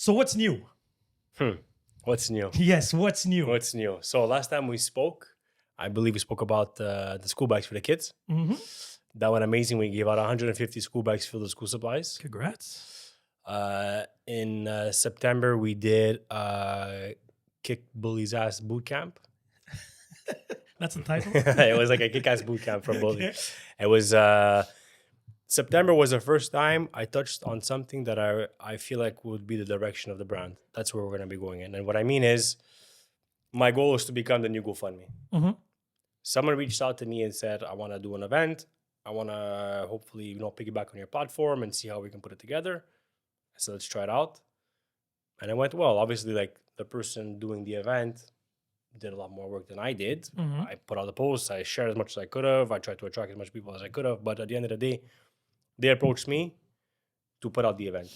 So what's new? What's new? Yes, what's new? What's new? So last time we spoke, I believe we spoke about the school bags for the kids. Mm-hmm. That went amazing. We gave out 150 school bags filled with school supplies. Congrats. In September, we did Kick Bully's Ass Boot Camp. That's the title? It was like a kick-ass boot camp for bully. Okay. It was September was the first time I touched on something that I feel like would be the direction of the brand. That's where we're going to be going in. And what I mean is, my goal is to become the new GoFundMe. Mm-hmm. Someone reached out to me and said, I want to do an event. I want to hopefully, piggyback on your platform and see how we can put it together. I said, let's try it out. And it went well. Obviously, like the person doing the event did a lot more work than I did. Mm-hmm. I put out the posts. I shared as much as I could have. I tried to attract as much people as I could have. But at the end of the day, they approached me to put out the event.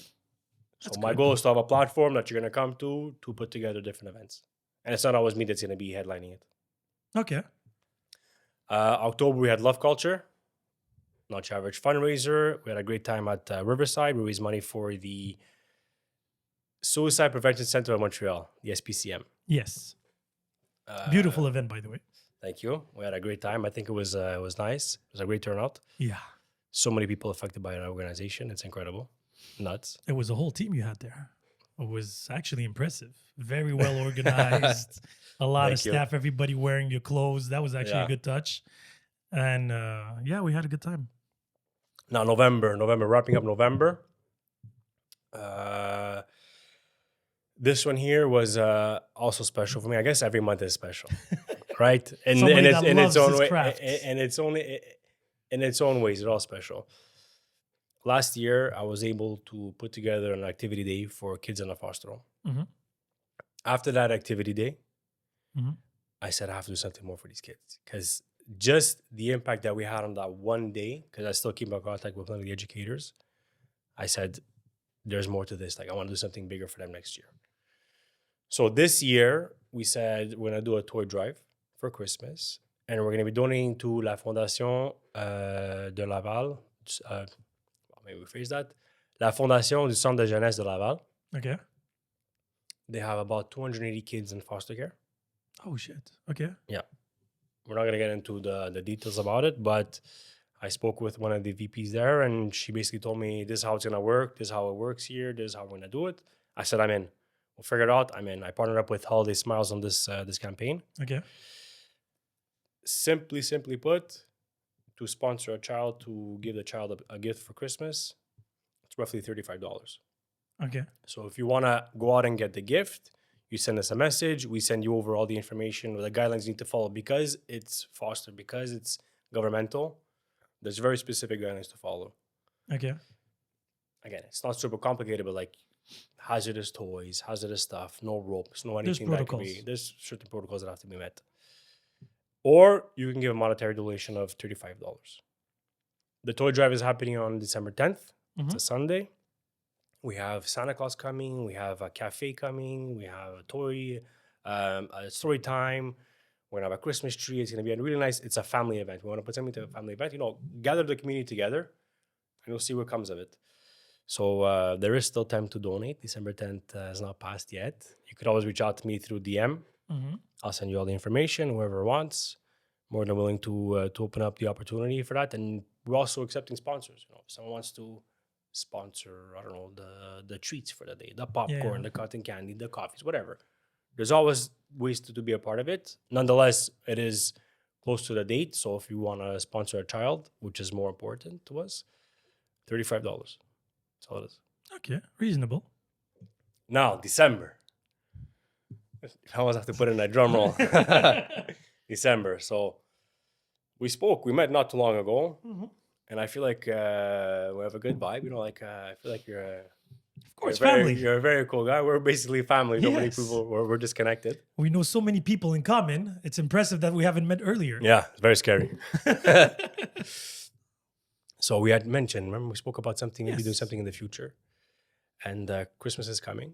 So my goal is to have a platform that you're going to come to put together different events. And it's not always me that's going to be headlining it. Okay. October, we had Love Culture, Not Your Average fundraiser. We had a great time at Riverside. We raised money for the Suicide Prevention Center of Montreal, the SPCM. Yes. Beautiful event, by the way. Thank you. We had a great time. I think it was nice. It was a great turnout. Yeah. So many people affected by an organization. It's incredible. Nuts. It was a whole team you had there. It was actually impressive. Very well organized. A lot of Thank you. staff, everybody wearing your clothes. That was actually a good touch. And we had a good time. Now, November, wrapping up November. This one here was also special for me. I guess every month is special, right? And Somebody it's that in its loves own his way, craft. and it's only in its own ways. It's all special. Last year, I was able to put together an activity day for kids in a foster home. Mm-hmm. After that activity day, Mm-hmm. I said I have to do something more for these kids because just the impact that we had on that one day, because I still keep in contact with one of the educators, I said, there's more to this. Like, I want to do something bigger for them next year. So this year, we said we're going to do a toy drive for Christmas, and we're going to be donating to La Fondation de Laval. Maybe we phrase that. La Fondation du Centre de Jeunesse de Laval. Okay. They have about 280 kids in foster care. Oh, shit. Okay. Yeah. We're not going to get into the details about it, but I spoke with one of the VPs there, and she basically told me, this is how it's going to work. This is how it works here. This is how we're going to do it. I said, I'm in. We'll figure it out. I'm in. I partnered up with Holiday Smiles on this campaign. Okay. Simply put, to sponsor a child, to give the child a gift for Christmas, it's roughly $35. Okay. So if you want to go out and get the gift, you send us a message. We send you over all the information, the guidelines you need to follow. Because it's foster, because it's governmental, there's very specific guidelines to follow. Okay. Again, it's not super complicated, but like hazardous toys, hazardous stuff, no ropes, no anything that could be. There's certain protocols that have to be met. Or you can give a monetary donation of $35. The toy drive is happening on December 10th. It's a Sunday. We have Santa Claus coming. We have a cafe coming. We have a toy, a story time. We're going to have a Christmas tree. It's going to be a really nice, it's a family event. We want to put something to a family event, gather the community together, and we'll see what comes of it. So there is still time to donate. December 10th has not passed yet. You could always reach out to me through DM. Mm-hmm. I'll send you all the information, whoever wants. More than willing to open up the opportunity for that. And we're also accepting sponsors. If someone wants to sponsor, I don't know, the treats for the day, the popcorn, the cotton candy, the coffees, whatever. There's always ways to be a part of it. Nonetheless, it is close to the date. So if you want to sponsor a child, which is more important to us, $35. That's all it is. Okay. Reasonable. Now, December. I always have to put in a drum roll. December. So we met not too long ago. Mm-hmm. And I feel like we have a good vibe. I feel like you're family. You're a very cool guy. We're basically family. Yes. Nobody people. We're disconnected. We know so many people in common. It's impressive that we haven't met earlier. Yeah, it's very scary. So we had mentioned, remember we spoke about something, maybe doing something in the future. And Christmas is coming.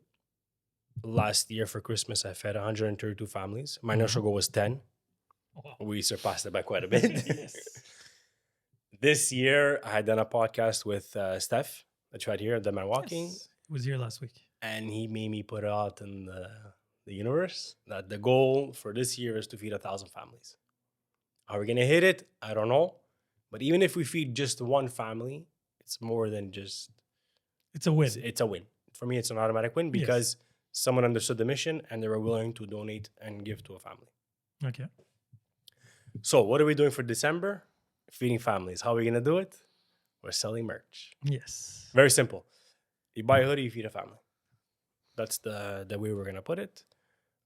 Last year for Christmas, I fed 132 families. My initial goal was 10. Wow. We surpassed it by quite a bit. Yes. This year, I had done a podcast with Steph that you had here at The Man Walking. Yes. It was here last week. and he made me put it out in the universe that the goal for this year is to feed 1,000 families. Are we going to hit it? I don't know. But even if we feed just one family, it's more than just... It's a win. It's a win. For me, it's an automatic win because someone understood the mission and they were willing to donate and give to a family. Okay. So what are we doing for December? Feeding families. How are we going to do it? We're selling merch. Yes. Very simple. You buy a hoodie, you feed a family. That's the way we're going to put it.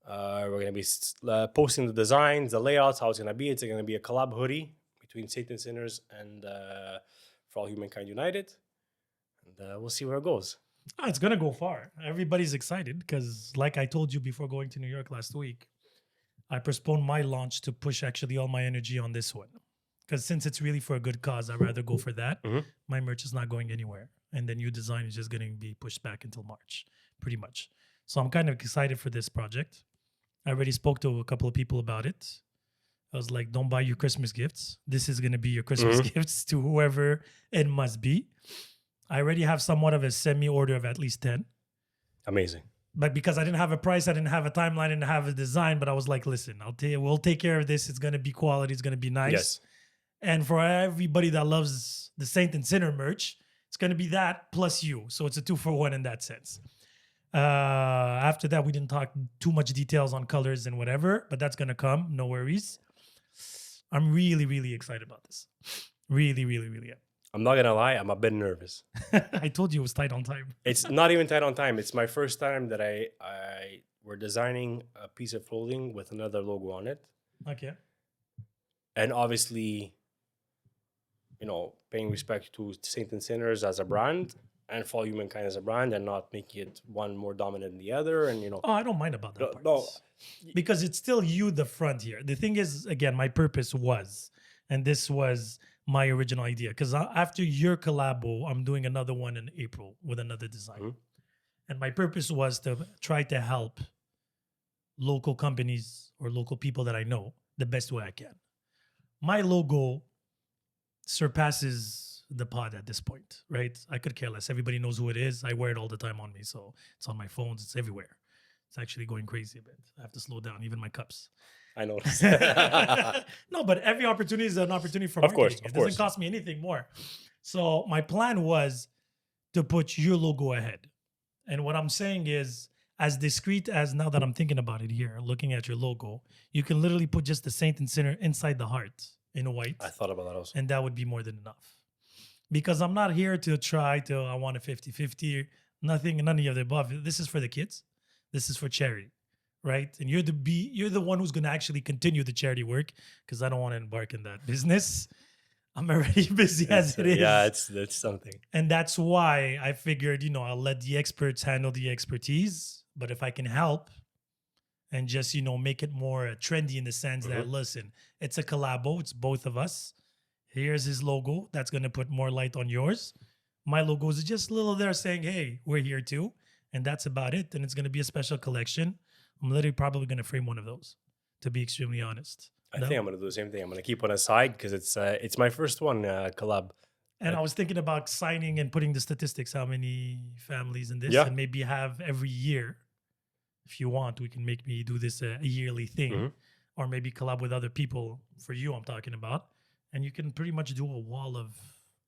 We're going to be posting the designs, the layouts, how it's going to be. It's going to be a collab hoodie between Saint and Sinners and For All Humankind United. And we'll see where it goes. Oh, it's going to go far. Everybody's excited because, like I told you before going to New York last week, I postponed my launch to push actually all my energy on this one. Because since it's really for a good cause, I'd rather go for that. Mm-hmm. My merch is not going anywhere. And the new design is just going to be pushed back until March, pretty much. So I'm kind of excited for this project. I already spoke to a couple of people about it. I was like, don't buy your Christmas gifts. This is going to be your Christmas gifts to whoever it must be. I already have somewhat of a semi-order of at least 10. Amazing. But because I didn't have a price, I didn't have a timeline, I didn't have a design, but I was like, listen, we'll take care of this. It's going to be quality. It's going to be nice. Yes. And for everybody that loves the Saint and Sinner merch, it's going to be that plus you. So it's a 2-for-1 in that sense. After that, we didn't talk too much details on colors and whatever, but that's going to come. No worries. I'm really, really excited about this. Really, really, really am. I'm not going to lie. I'm a bit nervous. I told you it was tight on time. It's not even tight on time. It's my first time that we're designing a piece of clothing with another logo on it. Okay. And obviously, paying respect to Saint and Sinners as a brand and For All Humankind as a brand and not making it one more dominant than the other. And, Oh, I don't mind about that part. No. Because it's still you, the front here. The thing is, again, my purpose was, and this was my original idea, because after your collabo, I'm doing another one in April with another design. Mm-hmm. And my purpose was to try to help local companies or local people that I know the best way I can. My logo surpasses the pod at this point, right? I could care less. Everybody knows who it is. I wear it all the time on me. So it's on my phones. It's everywhere. It's actually going crazy a bit. I have to slow down, even my cups. I know. No, but every opportunity is an opportunity for marketing. It doesn't cost me anything more. So my plan was to put your logo ahead. And what I'm saying is, as discreet as now that I'm thinking about it here, looking at your logo, you can literally put just the Saint and Sinner inside the heart in white. I thought about that also. And that would be more than enough. Because I'm not here to I want a 50-50, none of the above. This is for the kids. This is for charity, right? And you're the one who's going to actually continue the charity work because I don't want to embark in that business. I'm already busy as it is. Yeah, it's something. And that's why I figured, I'll let the experts handle the expertise. But if I can help and just, make it more trendy in the sense that, listen, it's a collabo. It's both of us. Here's his logo. That's going to put more light on yours. My logo is just a little there saying, hey, we're here too. And that's about it. And it's going to be a special collection. I'm literally probably going to frame one of those, to be extremely honest. I think I'm going to do the same thing. I'm going to keep one aside because it's my first one collab. And I was thinking about signing and putting the statistics, how many families in this, and maybe have every year. If you want, we can make me do this a yearly thing, or maybe collab with other people. For you, I'm talking about. And you can pretty much do a wall of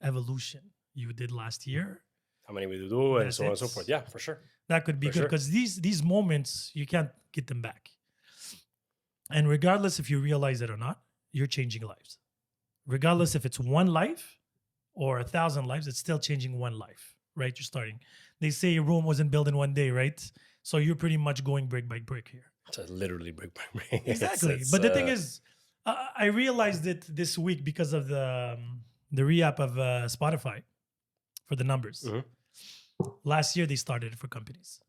evolution you did last year. How many we do and so on and so forth. Yeah, for sure. That could be good because these moments, you can't get them back. And regardless if you realize it or not, you're changing lives. Regardless if it's one life or 1,000 lives, it's still changing one life, right? You're starting. They say Rome wasn't built in one day, right? So you're pretty much going brick by brick here. It's literally brick by brick. Exactly. But the thing is, I realized it this week because of the re-app of Spotify for the numbers. Last year, they started it for companies.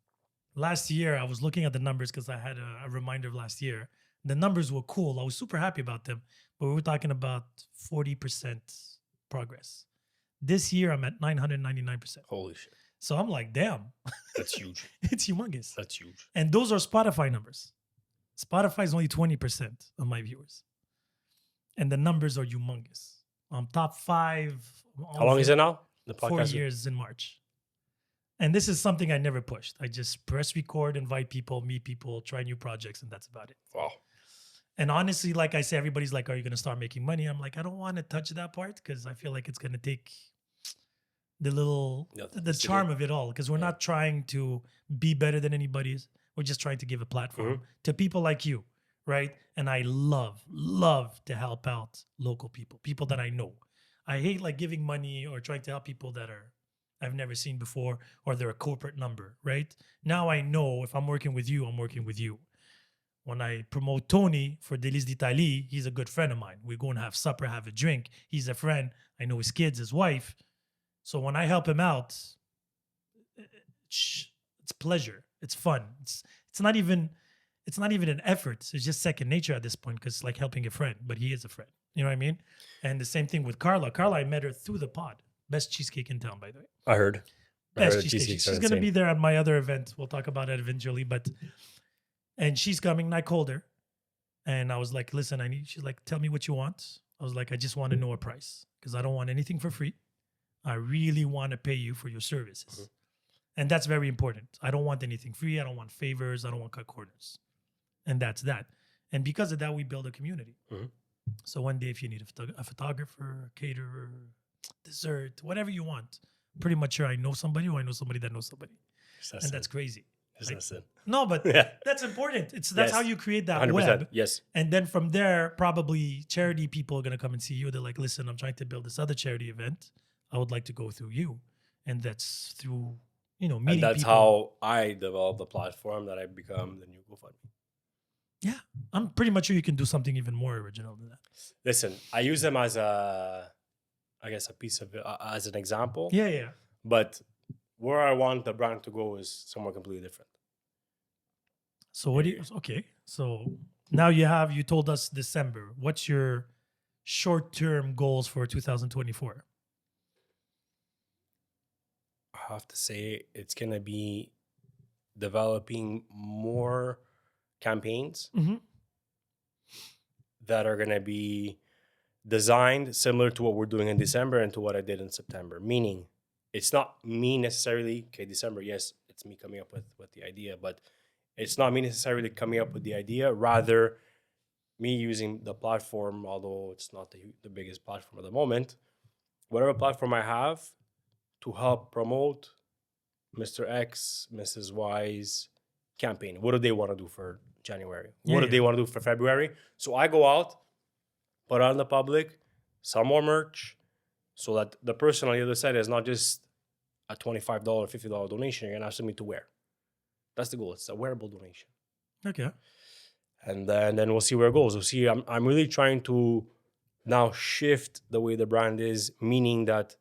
Last year, I was looking at the numbers because I had a reminder of last year. The numbers were cool. I was super happy about them. But we were talking about 40% progress. This year, I'm at 999%. Holy shit. So I'm like, damn. That's huge. It's humongous. That's huge. And those are Spotify numbers. Spotify is only 20% of my viewers. And the numbers are humongous. I'm top 5. How long is it now? The podcast 4 years in March. And this is something I never pushed. I just press record, invite people, meet people, try new projects, and that's about it. Wow. And honestly, like I say, everybody's like, are you going to start making money? I'm like, I don't want to touch that part because I feel like it's going to take the charm of it all. Because we're not trying to be better than anybody's. We're just trying to give a platform to people like you, right? And I love to help out local people that I know. I hate like giving money or trying to help people that I've never seen before, or they're a corporate number, right? Now I know if I'm working with you, I'm working with you. When I promote Tony for Délices d'Italie, he's a good friend of mine. We go and have supper, have a drink. He's a friend. I know his kids, his wife. So when I help him out, it's pleasure. It's fun. It's not even an effort. It's just second nature at this point because it's like helping a friend, but he is a friend. You know what I mean? And the same thing with Carla. Carla, I met her through the pod. Best cheesecake in town, by the way. I heard. Best cheesecake. She's going to be there at my other event. We'll talk about it eventually, and she's coming, and I called her. And I was like, listen, she's like, tell me what you want. I was like, I just want to know a price because I don't want anything for free. I really want to pay you for your services. And that's very important. I don't want anything free. I don't want favors. I don't want cut corners. And that's that. And because of that, we build a community. So one day, if you need a photographer, a caterer, dessert, whatever you want, pretty much sure I know somebody or I know somebody that knows somebody. And that's crazy. No, but that's important. That's how you create that 100%, web. Yes. And then from there, probably charity people are going to come and see you. They're like, listen, I'm trying to build this other charity event. I would like to go through you. And that's through, meeting and that's people. how I developed the platform that I become the new GoFundMe. Yeah. I'm pretty much sure you can do something even more original than that. Listen, I use them as a piece of as an example. Yeah. But where I want the brand to go is somewhere completely different. So okay. So now you told us December. What's your short-term goals for 2024? I have to say it's going to be developing more campaigns that are going to be designed similar to what we're doing in December and to what I did in September. Meaning, it's not me necessarily, December, yes, it's me coming up with the idea, but it's not me necessarily coming up with the idea, rather me using the platform, although it's not the biggest platform at the moment, whatever platform I have to help promote Mr. X, Mrs. Y's campaign. What do they want to do for January? What do they want to do for February? So I go out, put out in the public, some more merch, so that the person on the other side is not just a $25, $50 donation. You're going to have something to wear. That's the goal. It's a wearable donation. Okay. And then we'll see where it goes. We'll see. I'm really trying to now shift the way the brand is, meaning that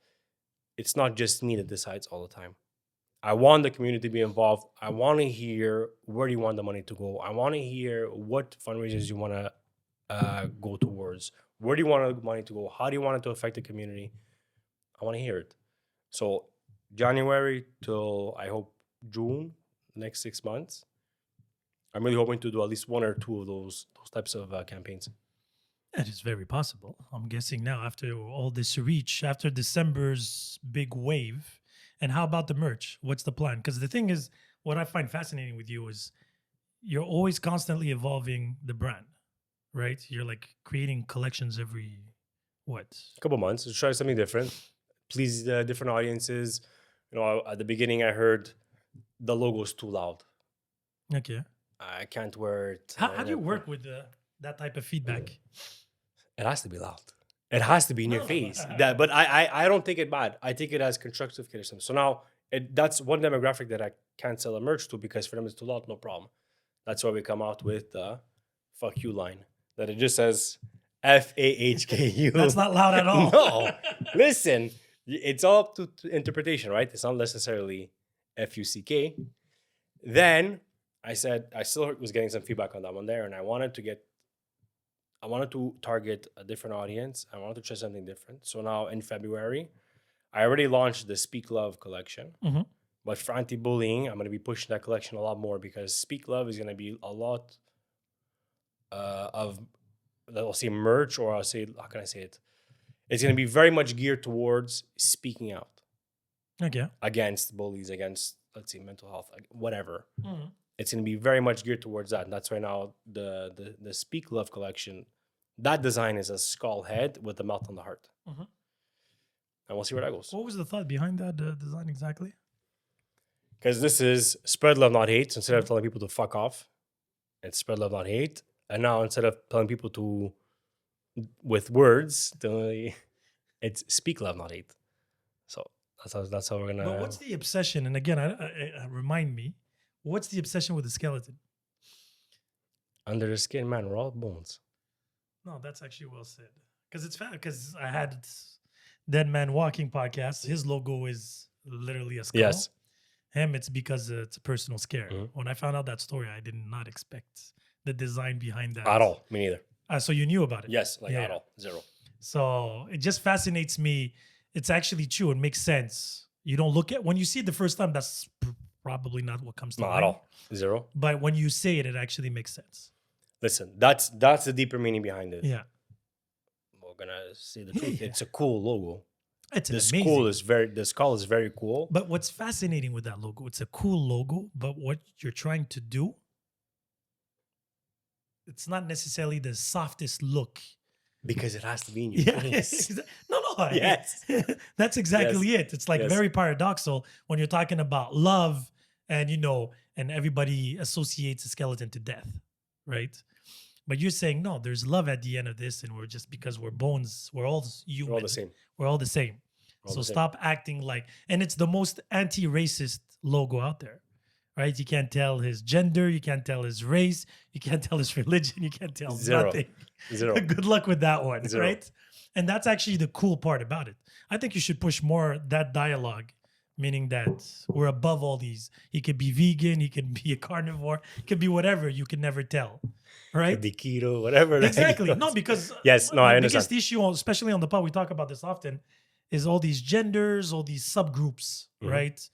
it's not just me that decides all the time. I want the community to be involved. I want to hear where do you want the money to go. I want to hear what fundraisers you want to go towards. Where do you want the money to go? How do you want it to affect the community? I want to hear it. So January till, I hope, June, next 6 months, I'm really hoping to do at least one or two of those types of campaigns. That is very possible. I'm guessing now after all this reach, after December's big wave. And how about the merch? What's the plan? Because the thing is, what I find fascinating with you is you're always constantly evolving the brand, right? You're like creating collections every, couple months to try something different, please different audiences. At the beginning I heard the logo's too loud. Okay. I can't wear it. How do you work with that type of feedback? It has to be loud. It has to be in your face. But I don't take it bad. I take it as constructive criticism. So now that's one demographic that I can't sell a merch to, because for them it's too loud, no problem. That's why we come out with the fuck you line. That it just says FAHKU. That's not loud at all. No. Listen, it's all up to interpretation, right? It's not necessarily FUCK. Then I said, I still was getting some feedback on that one there, and I wanted to target a different audience. I wanted to try something different. So now in February, I already launched the Speak Love collection. Mm-hmm. But for anti-bullying, I'm going to be pushing that collection a lot more, because Speak Love is going to be a lot of, I'll say merch, or I'll say, how can I say it? It's going to be very much geared towards speaking out. Okay. against bullies, against, let's say, mental health, whatever. Mhm. It's going to be very much geared towards that. And that's why now the Speak Love collection, that design is a skull head with a melt on the heart. Mhm. And we'll see where that goes. What was the thought behind that design exactly? Because this is spread love, not hate. So instead of telling people to fuck off, it's spread love, not hate. And now instead of telling people to, with words, it's speak love, not hate. So that's how we're gonna. But what's the obsession? And again, I remind me, what's the obsession with the skeleton? Under the skin, man, we're all bones. No, that's actually well said. Because it's fact. Because I had Dead Man Walking podcast. His logo is literally a skull. Yes. Him, it's because it's a personal scare. Mhm. When I found out that story, I did not expect the design behind that At all. Me neither. So you knew about it? Yes, like Yeah. at all. Zero. So it just fascinates me. It's actually true. It makes sense. You don't look at when you see it the first time. That's probably not what comes to Not mind. at all. Zero. But when you say it, it actually makes sense. Listen, that's the deeper meaning behind it. Yeah, We're gonna say the truth. Yeah. It's a cool logo. it's The amazing. skull is very cool. But what's fascinating with that logo? It's a cool logo, but what you're trying to do, it's not necessarily the softest look. Because it has to be in your face. No. Yes. That's exactly it. It's like Yes. very paradoxal when you're talking about love and, and everybody associates a skeleton to death, right? But you're saying, no, there's love at the end of this. And we're just because we're bones, we're all human. We're all the same. We're all the same. We're all So the same. stop acting like, and it's the most anti-racist logo out there, right? You can't tell his gender, you can't tell his race, you can't tell his religion, you can't tell Zero. nothing. Zero. Good luck with that one, Zero. right? And that's actually the cool part about it. I think you should push more that dialogue, meaning that we're above all these. He could be vegan, he could be a carnivore, he could be whatever, you can never tell, right? Could be keto, whatever. Exactly. No, because Yes, no, my I biggest understand. issue, especially on the pod, we talk about this often, is all these genders, all these subgroups, Mhm. right?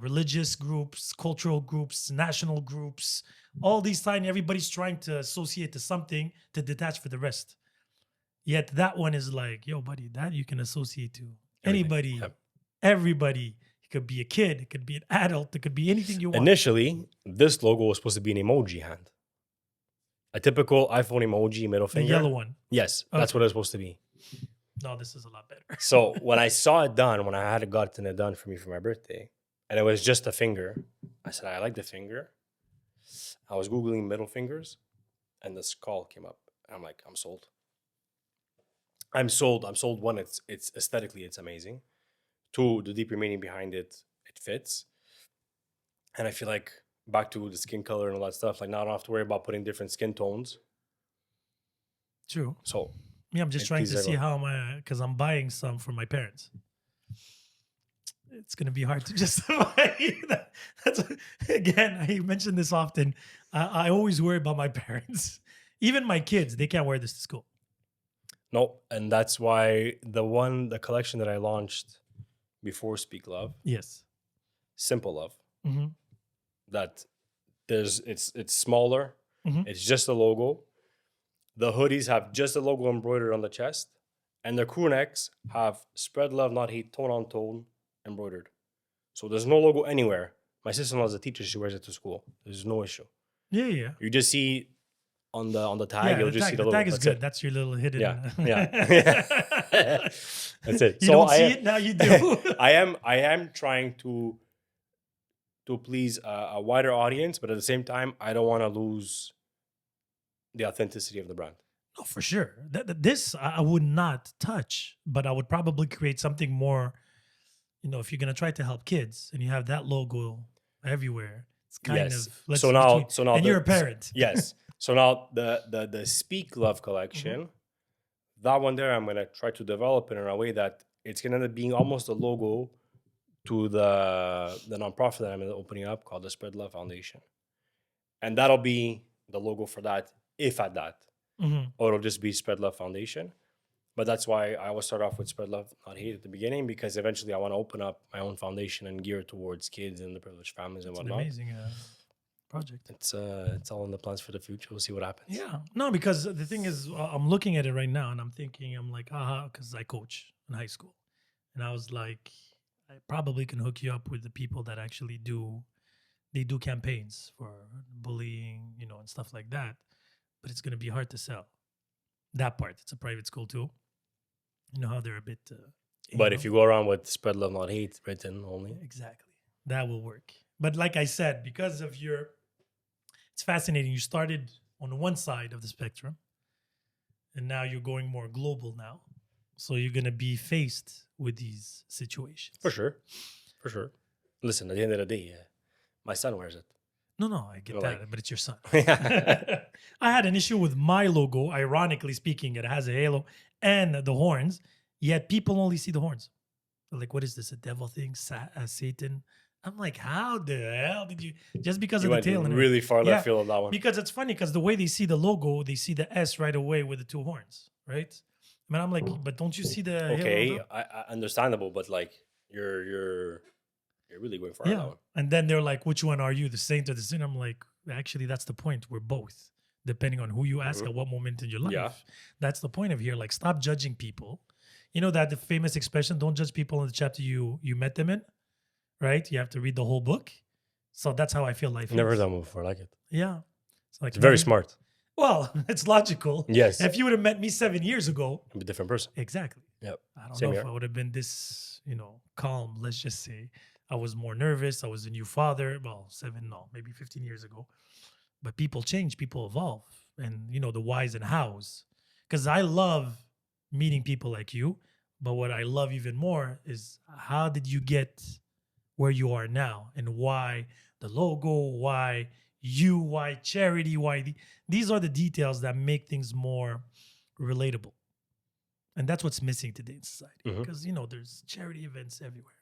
Religious groups, cultural groups, national groups, all these tiny, everybody's trying to associate to something to detach for the rest. Yet that one is like, yo, buddy, that you can associate to Everything. anybody, Yep. everybody. It could be a kid, it could be an adult, it could be anything you want. Initially, this logo was supposed to be an emoji hand. A typical iPhone emoji, middle The finger. yellow one. Yes, that's Okay. what it was supposed to be. No, this is a lot better. So when I saw it done, when I had gotten it done for me for my birthday, and it was just a finger, I said, I like the finger. I was Googling middle fingers, and the skull came up. I'm like, I'm sold. I'm sold. I'm sold. One, it's aesthetically, it's amazing. Two, the deeper meaning behind it, it fits. And I feel like back to the skin color and all that stuff, like now I don't have to worry about putting different skin tones. True. So Yeah, I'm just It trying to pleases see how because I'm buying some for my parents. It's going to be hard to justify that. Again, I mention this often. I always worry about my parents. Even my kids, they can't wear this to school. no, and that's why the collection that I launched before Speak Love, Yes. Simple Love, Hmm. that it's smaller. Mhm. It's just a logo. The hoodies have just a logo embroidered on the chest, and the crew necks have spread love, not hate, tone on tone embroidered. So there's no logo anywhere. My sister-in-law is a teacher; she wears it to school. There's no issue. Yeah. You just see on the tag, Yeah, you'll the just tag, see the the logo. tag is That's good. it. That's your little hidden. Yeah, yeah. That's it. You So don't I see am- it, now you do. I am trying to please a wider audience, but at the same time, I don't want to lose the authenticity of the brand. No, for sure. This I would not touch, but I would probably create something more. If you're gonna try to help kids and you have that logo everywhere, it's kind Yes. of So now and you're a parent. Yes. So now the Speak Love collection, that one there, I'm gonna try to develop it in a way that it's gonna end up being almost a logo to the nonprofit that I'm opening up called the Spread Love Foundation, and that'll be the logo for that, if at that, Mhm. or it'll just be Spread Love Foundation. But that's why I always start off with Spread Love, Not Hate at the beginning, because eventually I want to open up my own foundation and gear it towards kids and the privileged families and It's an whatnot. amazing project. It's all in the plans for the future. We'll see what happens. Yeah. No, because the thing is, I'm looking at it right now and I'm thinking, I'm like, because I coach in high school. And I was like, I probably can hook you up with the people that actually do campaigns for bullying, and stuff like that. But it's going to be hard to sell that part. It's a private school too. You know how they're a bit. But if you go around with spread love, not hate written only, exactly, that will work. But like I said, because of it's fascinating. You started on one side of the spectrum, and now you're going more global now. So you're going to be faced with these situations. For sure. Listen, at the end of the day, my son wears it. No, I get that, but it's your son. I had an issue with my logo. Ironically speaking, it has a halo and the horns, yet people only see the horns. They're like, what is this, a devil thing? Satan? I'm like, how the hell did you? Just because you of the tail. Went really far left field on that one. Because it's funny, because the way they see the logo, they see the S right away with the two horns, right? I mean, I'm like, but don't you see the okay, I understandable, but like you're really going far. Yeah, and then they're like, which one are you, the saint or the sinner? I'm like, actually, that's the point. We're both, depending on who you ask at what moment in your life. Yeah. That's the point of here. Like, stop judging people. You know that the famous expression, don't judge people in the chapter you met them in, right? You have to read the whole book. So that's how I feel life Never is. heard that before. I like it. Yeah. It's very smart. Well, it's logical. Yes. If you would have met me 7 years ago. I'm a different person. Exactly. Yep. I don't know if I would have been this, calm, let's just say. I was more nervous. I was a new father. Well, maybe 15 years ago. But people change, people evolve. And, the whys and hows. Because I love meeting people like you. But what I love even more is, how did you get where you are now? And why the logo, why charity, these are the details that make things more relatable. And that's what's missing today in society. Because, there's charity events everywhere.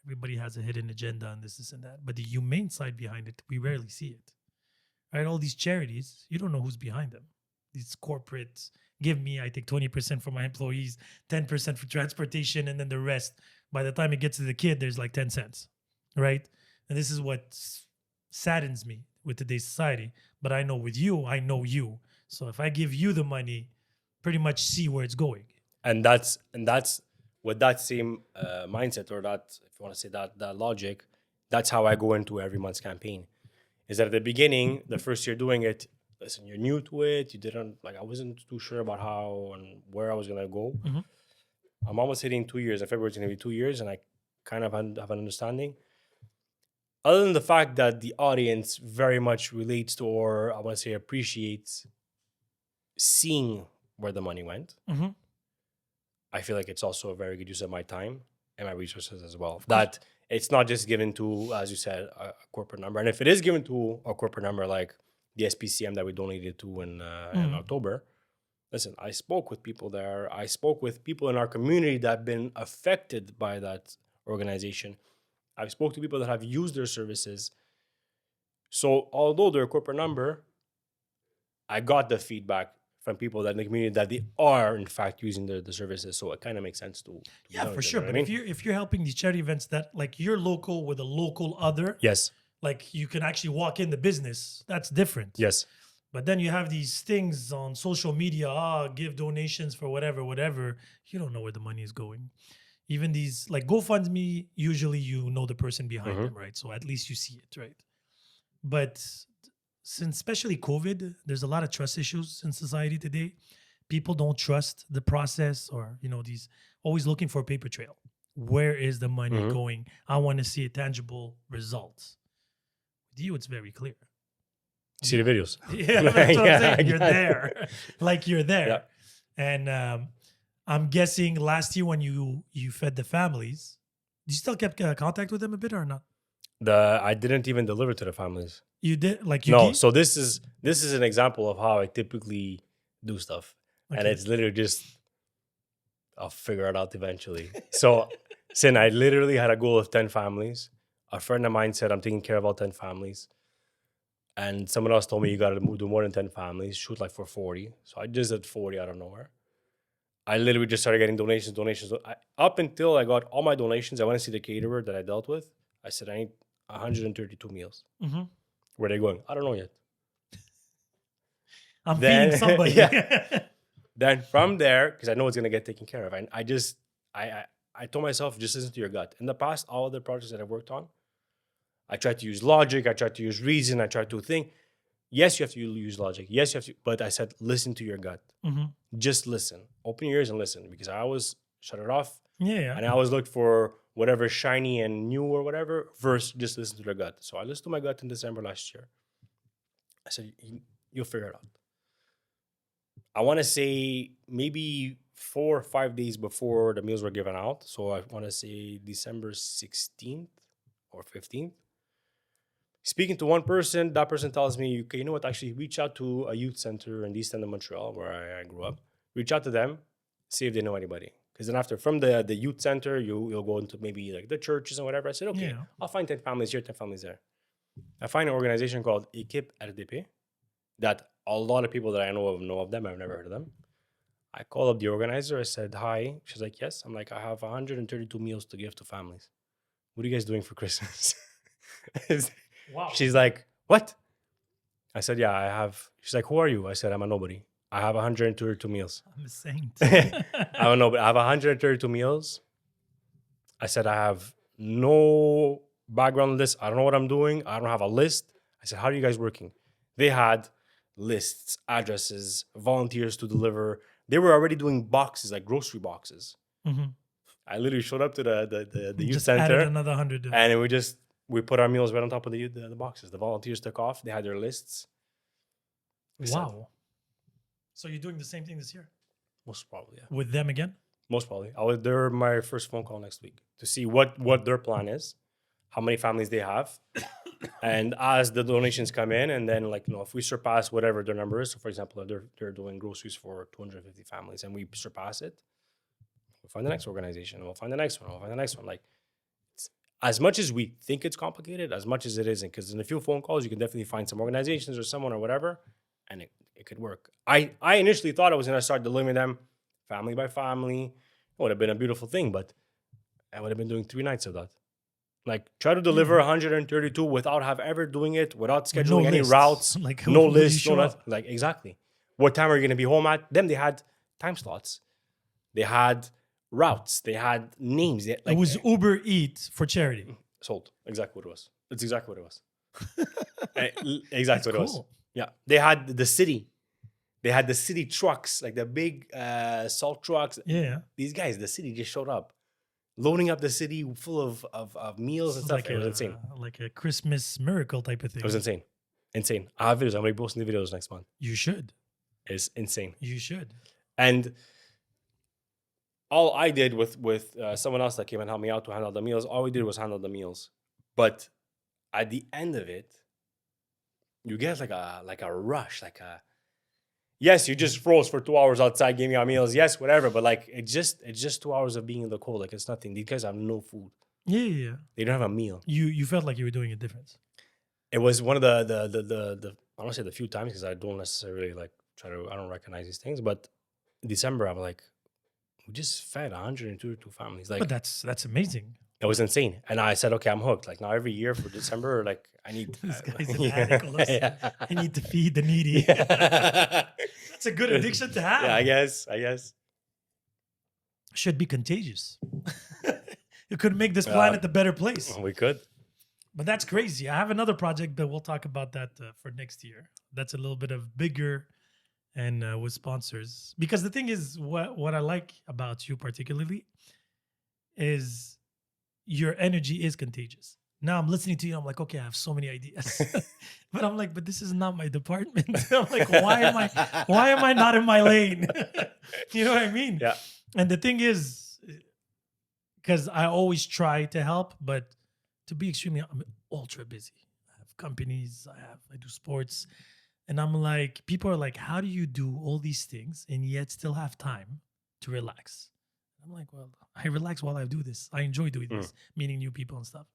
Everybody has a hidden agenda and this and that. But the humane side behind it, we rarely see it. Right? All these charities, you don't know who's behind them. These corporates, I take 20% for my employees, 10% for transportation, and then the rest. By the time it gets to the kid, there's like 10 cents. Right? And this is what saddens me with today's society. But I know with you, I know you. So if I give you the money, pretty much see where it's going. And that's with that same mindset, or that, if you want to say that logic, that's how I go into every month's campaign. Is that at the beginning, the first year doing it, listen, you're new to it. You didn't, I wasn't too sure about how and where I was going to go. I'm almost hitting 2 years. In February, it's going to be 2 years, and I kind of have an understanding. Other than the fact that the audience very much relates to, or I want to say appreciates, seeing where the money went, I feel like it's also a very good use of my time and my resources as well. That it's not just given to, as you said, a corporate number. And if it is given to a corporate number like the SPCM that we donated to in October, listen, I spoke with people there. I spoke with people in our community that have been affected by that organization. I spoke to people that have used their services. So although they're a corporate number, I got the feedback from people that in the community that they are in fact using the services. So it kind of makes sense to for sure. But if you're helping these charity events that like you're local with a local other, yes, like you can actually walk in the business, that's different. Yes. But then you have these things on social media, give donations for whatever. You don't know where the money is going. Even these, like GoFundMe, usually you know the person behind them, right? So at least you see it, right? But since especially COVID, there's a lot of trust issues in society today. People don't trust the process, or, these always looking for a paper trail. Where is the money going? I want to see a tangible results. With you, it's very clear. See the videos. Yeah, that's what I'm saying. You're there. Like you're there. Yeah. And I'm guessing last year when you fed the families, you still kept contact with them a bit or not? I didn't even deliver to the families. You did? No. So this is an example of how I typically do stuff. Okay. And it's literally just, I'll figure it out eventually. So Sin, I literally had a goal of 10 families. A friend of mine said, I'm taking care of all 10 families. And someone else told me, you got to do more than 10 families, shoot like for 40. So I just did 40 out of nowhere. I literally just started getting donations. Up until I got all my donations, I went to see the caterer that I dealt with. I said, I need 132 meals. Where are they going? I don't know yet. I'm feeding somebody. Yeah. Then from there, because I know it's going to get taken care of, I I told myself, just listen to your gut. In the past, all the projects that I've worked on, I tried to use logic. I tried to use reason. I tried to think. Yes, you have to use logic. Yes, you have to. But I said, listen to your gut. Just listen. Open your ears and listen, because I always shut it off. Yeah. And I always looked for whatever shiny and new or whatever, versus just listen to the gut. So I listened to my gut in December last year. I said, you'll figure it out. I want to say maybe 4 or 5 days before the meals were given out. So I want to say December 16th or 15th. Speaking to one person, that person tells me, okay, you know what, actually reach out to a youth center in the East End of Montreal, where I grew up. Reach out to them, see if they know anybody. Because then after, from the youth center, you'll go into maybe like the churches and whatever. I said, okay, I'll find 10 families here, 10 families there. I find an organization called Équipe RDP that a lot of people that I know of them. I've never heard of them. I called up the organizer. I said, hi. She's like, yes. I'm like, I have 132 meals to give to families. What are you guys doing for Christmas? Wow. She's like, what? I said, yeah, I have. She's like, who are you? I said, I'm a nobody. I have 132 meals. I'm a saint. I don't know, but I have 132 meals. I said, I have no background list. I don't know what I'm doing. I don't have a list. I said, how are you guys working? They had lists, addresses, volunteers to deliver. They were already doing boxes, like grocery boxes. I literally showed up to the youth just center. Added another 100. And we put our meals right on top of the boxes. The volunteers took off. They had their lists. Wow. So you're doing the same thing this year? Most probably, yeah. With them again? Most probably. They're my first phone call next week to see what their plan is, how many families they have. And as the donations come in, and then if we surpass whatever their number is, so for example, if they're doing groceries for 250 families and we surpass it, we'll find the next organization, and we'll find the next one, we'll find the next one. As much as we think it's complicated, as much as it isn't, because in a few phone calls, you can definitely find some organizations or someone or whatever, and it could work. I initially thought I was going to start delivering them family by family. It would have been a beautiful thing, but I would have been doing 3 nights of that. Try to deliver 132 without ever doing it, without scheduling any routes, no list, no nothing. Exactly. What time are you going to be home at? Them, they had time slots. They had routes. They had names. It was Uber Eats for charity. Sold. Exactly what it was. That's exactly what it was. Exactly what it was. Yeah. They had the city. They had the city trucks, like the big salt trucks. Yeah. These guys, the city just showed up, loading up the city full of meals and stuff. It was insane. Like a Christmas miracle type of thing. It was insane. Insane. I have videos. I'm going to be posting the videos next month. You should. It's insane. You should. And all I did with someone else that came and helped me out to handle the meals, all we did was handle the meals. But at the end of it, you get like a rush, yes, you just froze for 2 hours outside, gave me our meals, yes, whatever. But it's just 2 hours of being in the cold. It's nothing. These guys have no food. Yeah. They don't have a meal. You felt like you were doing a difference. It was one of the I don't say the few times, because I don't necessarily I don't recognize these things. But in December, I'm like, we just fed 122 families. But that's amazing. It was insane. And I said, okay, I'm hooked. Now every year for December, I need this guy's an addict. Yeah. I need to feed the needy. That's a good addiction to have. Yeah, I guess. Should be contagious. You could make this planet a better place. We could. But that's crazy. I have another project, but we'll talk about that for next year. That's a little bit of bigger and with sponsors. Because the thing is, what I like about you particularly is your energy is contagious. Now I'm listening to you. I'm like, okay, I have so many ideas, but I'm like, but this is not my department. I'm like, why am I not in my lane? You know what I mean? Yeah. And the thing is, because I always try to help, but to be I'm ultra busy. I have companies. I do sports, and I'm like, people are like, how do you do all these things and yet still have time to relax? I'm like, well, I relax while I do this. I enjoy doing this, meeting new people and stuff.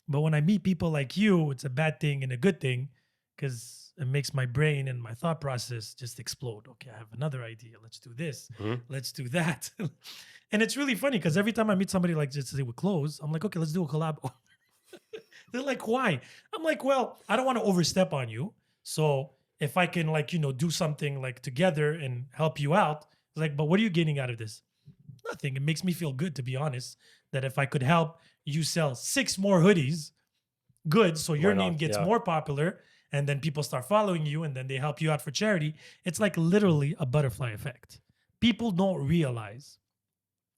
But when I meet people like you, it's a bad thing and a good thing, because it makes my brain and my thought process just explode. Okay, I have another idea. Let's do this. Let's do that. And it's really funny because every time I meet somebody like, just say with clothes, I'm like, okay, let's do a collab. They're like, why? I'm like, well, I don't want to overstep on you. So if I can do something together and help you out, it's like, but what are you getting out of this? Nothing. It makes me feel good, to be honest, that if I could help you sell 6 more hoodies, good, so your name gets more popular, and then people start following you, and then they help you out for charity. It's like literally a butterfly effect. People don't realize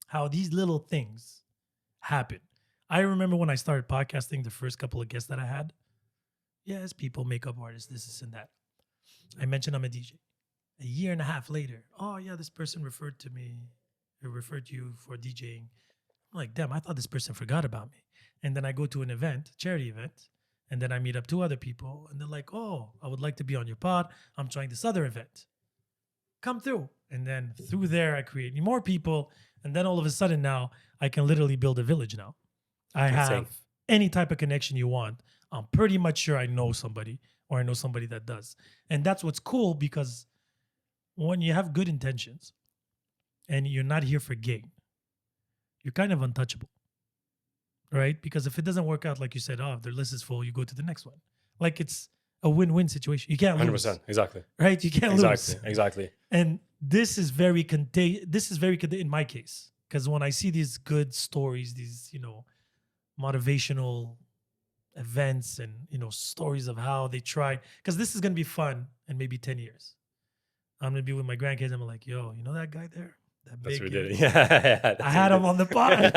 how these little things happen. I remember when I started podcasting, the first couple of guests that I had, yes, people, makeup artists, this and that. I mentioned I'm a DJ. A year and a half later, oh yeah, this person referred to me, or referred to you for DJing. I'm like, damn, I thought this person forgot about me. And then I go to an event, charity event, and then I meet up 2 other people, and they're like, oh, I would like to be on your pod. I'm trying this other event. Come through. And then through there, I create more people. And then all of a sudden now, I can literally build a village now. I have any type of connection you want. I'm pretty much sure I know somebody, or I know somebody that does. And that's what's cool, because when you have good intentions and you're not here for gain, you're kind of untouchable, right? Because if it doesn't work out, like you said, oh, if their list is full, you go to the next one. Like, it's a win-win situation. You can't lose. 100%. Exactly. Right? You can't lose. Exactly. And this is very in my case, because when I see these good stories, these, motivational events and, stories of how they tried, because this is going to be fun in maybe 10 years. I'm going to be with my grandkids. I'm like, yo, you know that guy there? That That's big ridiculous. I had him on the pod.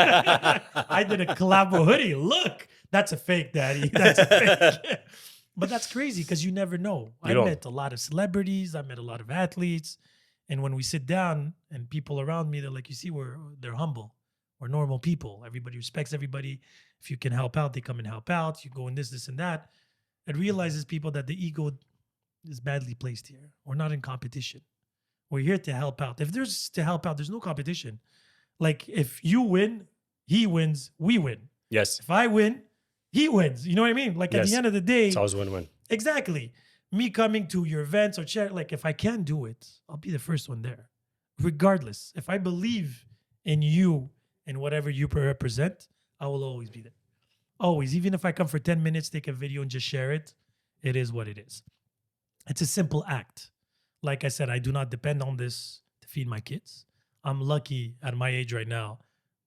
I did a collabo hoodie. Look, that's a fake, daddy. That's a fake. But that's crazy, because you never know. I met a lot of celebrities. I met a lot of athletes. And when we sit down and people around me, they're like, you see, they're humble. We're normal people. Everybody respects everybody. If you can help out, they come and help out. You go in this, and that. It realizes people that the ego is badly placed here. We're not in competition. We're here to help out. If there's to help out, there's no competition. Like, if you win, he wins, we win. Yes. If I win, he wins. You know what I mean? Like, at the end of the day, it's always win-win. Exactly. Me coming to your events or charity, like, if I can do it, I'll be the first one there. Regardless. If I believe in you and whatever you represent, I will always be there. Always. Even if I come for 10 minutes, take a video and just share it, it is what it is. It's a simple act. Like I said, I do not depend on this to feed my kids. I'm lucky at my age right now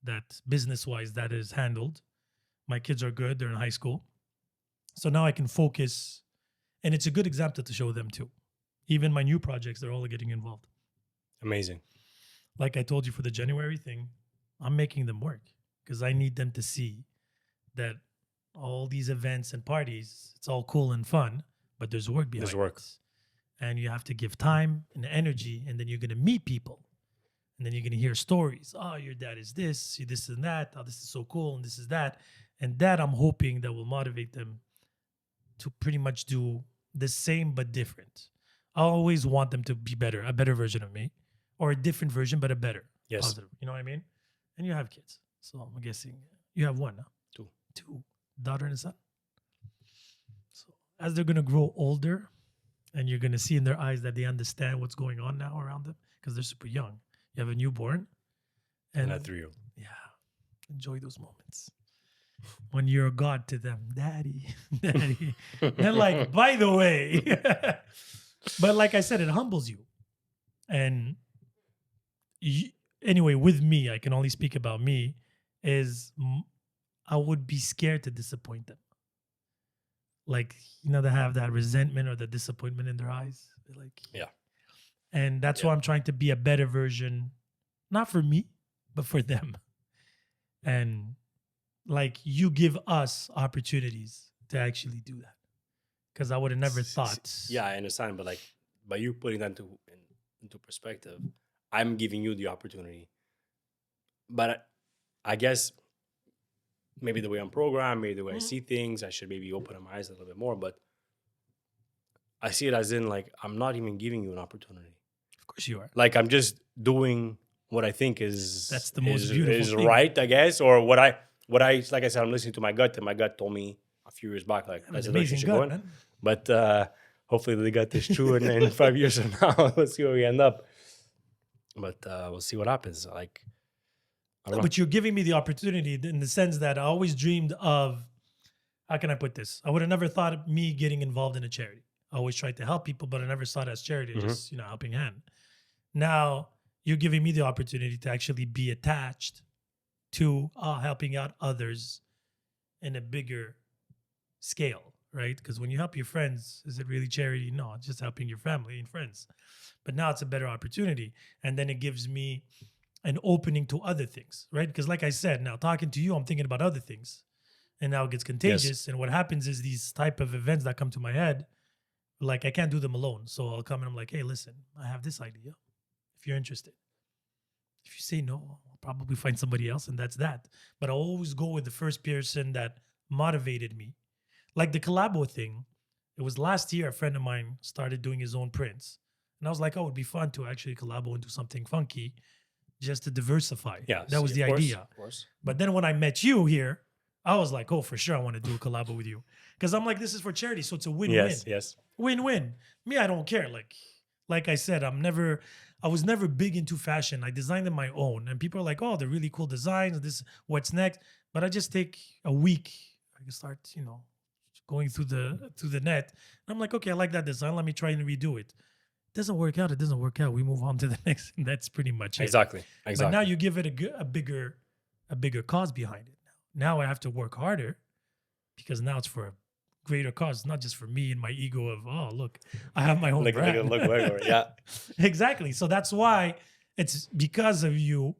that business-wise that is handled. My kids are good. They're in high school. So now I can focus. And it's a good example to show them too. Even my new projects, they're all getting involved. Amazing. Like I told you for the January thing, I'm making them work because I need them to see that all these events and parties, it's all cool and fun, but there's work behind it. And you have to give time and energy, and then you're going to meet people. And then you're going to hear stories. Oh, your dad is this, see this and that. Oh, this is so cool, and this is that. And that I'm hoping that will motivate them to pretty much do the same but different. I always want them to be better, a better version of me, or a different version, but a better, positive. You know what I mean? And you have kids. So I'm guessing you have one now. Two. Daughter and a son. So as they're going to grow older, and you're going to see in their eyes that they understand what's going on now around them because they're super young. You have a newborn. And a 3-year-old. Yeah. Enjoy those moments. When you're a god to them. Daddy. Daddy. And like, by the way. But like I said, it humbles you. And anyway, with me, I can only speak about me, is I would be scared to disappoint them. Like, they have that resentment or the disappointment in their eyes. They're like, yeah. And that's why I'm trying to be a better version, not for me, but for them. And like, you give us opportunities to actually do that. Because I would have never thought. Yeah, I understand. But like, by you putting that into perspective, I'm giving you the opportunity. But I guess maybe the way I'm programmed, maybe the way I see things, I should maybe open my eyes a little bit more. But I see it as in, like, I'm not even giving you an opportunity. Of course you are. Like, I'm just doing what I think that's the most beautiful thing. Right, I guess, or what I like I said, I'm listening to my gut, and my gut told me a few years back, like, that's the direction you're going. But hopefully the gut is true, and in 5 years from now, let's see where we end up. But we'll see what happens. Like, but you're giving me the opportunity in the sense that I always dreamed of, how can I put this? I would have never thought of me getting involved in a charity. I always tried to help people, but I never saw it as charity, just, helping hand. Now, you're giving me the opportunity to actually be attached to helping out others in a bigger scale, right? Because when you help your friends, is it really charity? No, it's just helping your family and friends. But now it's a better opportunity. And then it gives me an opening to other things, right? Because like I said, now talking to you, I'm thinking about other things. And now it gets contagious. Yes. And what happens is these type of events that come to my head, like I can't do them alone. So I'll come and I'm like, hey, listen, I have this idea. If you're interested. If you say no, I'll probably find somebody else, and that's that. But I always go with the first person that motivated me. Like the collabo thing, it was last year a friend of mine started doing his own prints. And I was like, oh, it'd be fun to actually collabo and do something funky just to diversify. Yeah, that was the idea. Of course. But then when I met you here, I was like, oh, for sure I want to do a collabo with you. Because I'm like, this is for charity, so it's a win-win. Yes. Win-win. Me, I don't care. Like I said, I was never big into fashion. I designed them my own. And people are like, oh, they're really cool designs. This, what's next? But I just take a week. I can start, going through the net. And I'm like, okay, I like that design. Let me try and redo it. Doesn't work out. It doesn't work out. We move on to the next. And that's pretty much it. Exactly. But now you give it a bigger cause behind it. Now I have to work harder because now it's for a greater cause. It's not just for me and my ego of, oh, look, I have my own brand. Yeah. Exactly. So that's why it's because of you